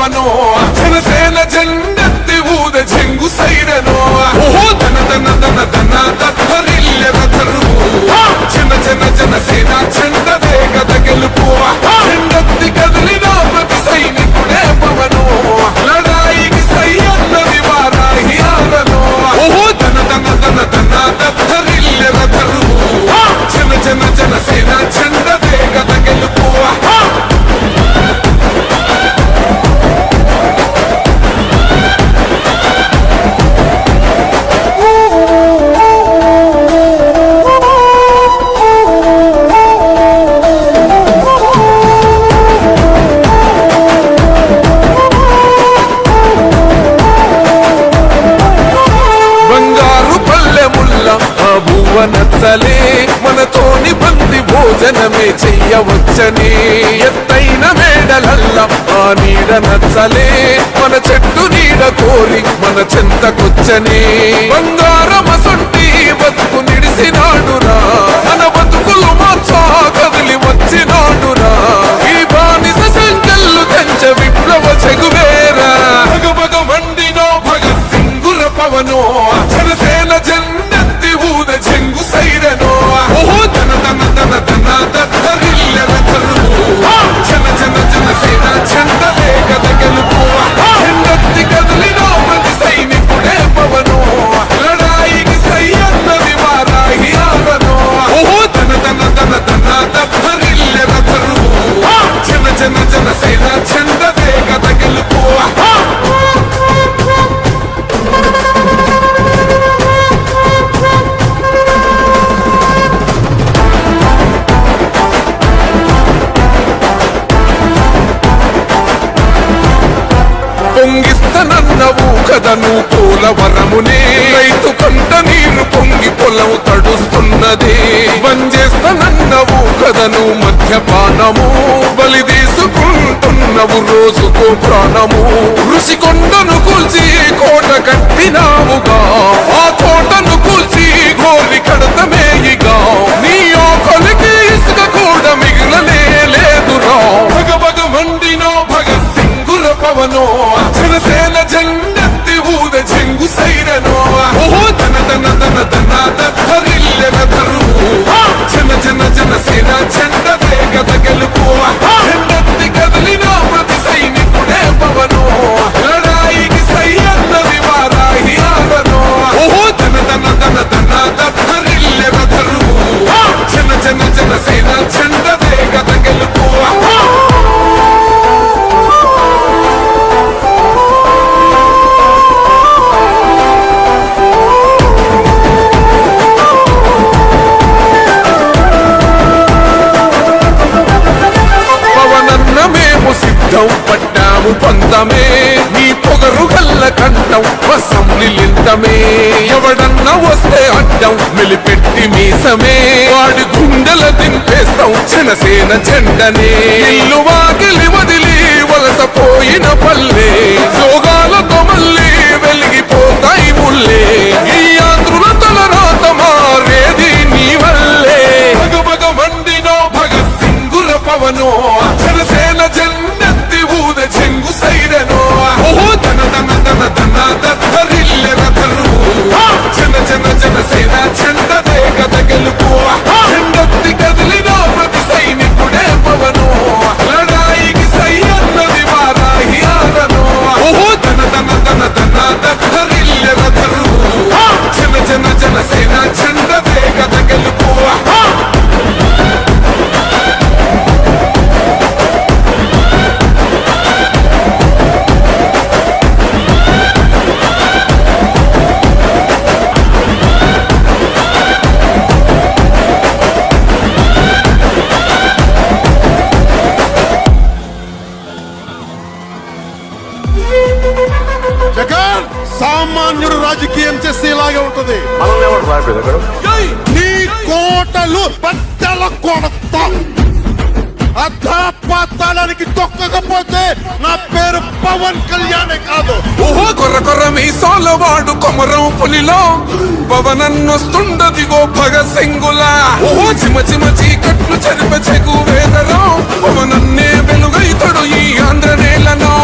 పవనో జనసేన జెండెత్తి ఊద చెంగు సైరనో ఓహో ధన ధన ధన ధన దత్తరిల్ల రథరు జన జన జనసేన చెండ వేగద గెలుపు చెండెత్తి కదిలిన ప్రతి సైనికుడే పవనో లడాయికి సై అన్నది వారాహి ఆరనో ఓహో ధన ధన ధన ధన దత్తరిల్ల రథరు జన జన జనసేన చెండ వేగద గెలుపు నచ్చలే మనతోని బంది భోజనమే చెయ్యవచ్చని ఎత్తైన మేడలల్ల ఆ నీడ నచ్చలే మన చెట్టు నీడ కోరి మన చెంతకొచ్చని బంగారమసొంటి బతుకు నిడిసినాడురా మన బతుకులు మార్చా కదిలి వచ్చినాడురా ఈ బానిస సంఖ్యలు తెంచ విప్లవ చెగువేరా భగభగ మండినో భగత్ సింగుర పవనో జనసేన జెండెత్తి ఊద చెంగు సైరనో ఓహో ధన ధన ధన ధన దత్తరిల్ల రథరు జన జన జనసేన చెండ వేగద గెలుపు చెండెత్తి కదిలిన ప్రతి సైనికుడే పవనో లడాయికి సై అన్నది వారాహి ఆరనో ఓహో ధన ధన ధన ధన దత్తరిల్ల రథరు జన జన జనసేన చెండ వేగద గెలుపు పొంగిస్తనన్నవు కదను పోలవరమునే రైతు కంట నీరు పొంగి పొలం తడుస్తున్నది బంజేస్తనన్నవు కదను మద్యపానము బలి తీసుకుంటున్నవు రోజుకో ప్రాణము ఋషికొండను కూల్చి కోట కట్టినావుగా ఆ కోటను కూల్చి గోలి కడతమేయిగా నీ ఆకలికి ఇసుక కూడా మిగిలనే లేదురా భగభగ మండినో భగత్ సింగుర పవనో జనసేన జెండెత్తి ఊద చెంగు సైరనో ఓహో ధన ధన ధన ధన దత్తరిల్ల రథరు జన జన జనసేన చెండ వేగద గెలుపు చెండెత్తి కదిలిన ప్రతి సైనికుడే పవనో లడాయికి సై అన్నది వారాహి ఆరనో ఓహో ధన ధన ధన ధన దత్తరిల్ల రథరు జన జన జనసేన చెండ వేగద గెలుపు సిద్ధం పడ్డాము పంతమే నీ పొగరు గల్ల కంఠం వసంలింతమే ఎవడన్నా వస్తే అడ్డం మెలిపెట్టి మీసమే వాడి గుండెల దింపేస్తాం జనసేన జెండనే ఇల్లు వాకిలి వదిలి వలసపోయిన పల్లె యోగాలతో మళ్ళీ వెలిగిపోతాయి ముల్లే ఈ ఆంధ్రుల తలరాత మారేది నీ వల్లే భగభగ మండినో భగత్ సింగుర పవనో జనసేన జెండెత్తి ఊద చెంగు సైరనో ఓహో ధన ధన ధన ధన దత్తరిల్ల రథరు జన జన జనసేన చెండ వేగద గెలుపు చెండెత్తి కదిలిన ప్రతి సైనికుడే పవనో లడాయికి సై అన్నది వారాహి ఆరనో ఓహో ధన ధన ధన ధన దత్తరిల్ల రథరు జన జన జనసేన చెండ వేగద గెలుపు జగన్ సామాన్యుడు రాజకీయం చేస్తే ఇలాగే ఉంటది. నీ కోటలు బట్టల కొడతా అధాపాతాళానికి తొక్కకపోతే నా పేరు పవన్ కళ్యాణే కాదు. ఓహో కొర్ర కొర్ర మీసాల వాడు కొమరం పులిలో పవనన్నొస్తుండదిగో భగత్ సింగులా. ఓహో చిమ చిమ చీకట్లు చెరిప చెగు వేదరం పవనన్నే వెలుగైతడు ఈ ఆంధ్ర నేలను.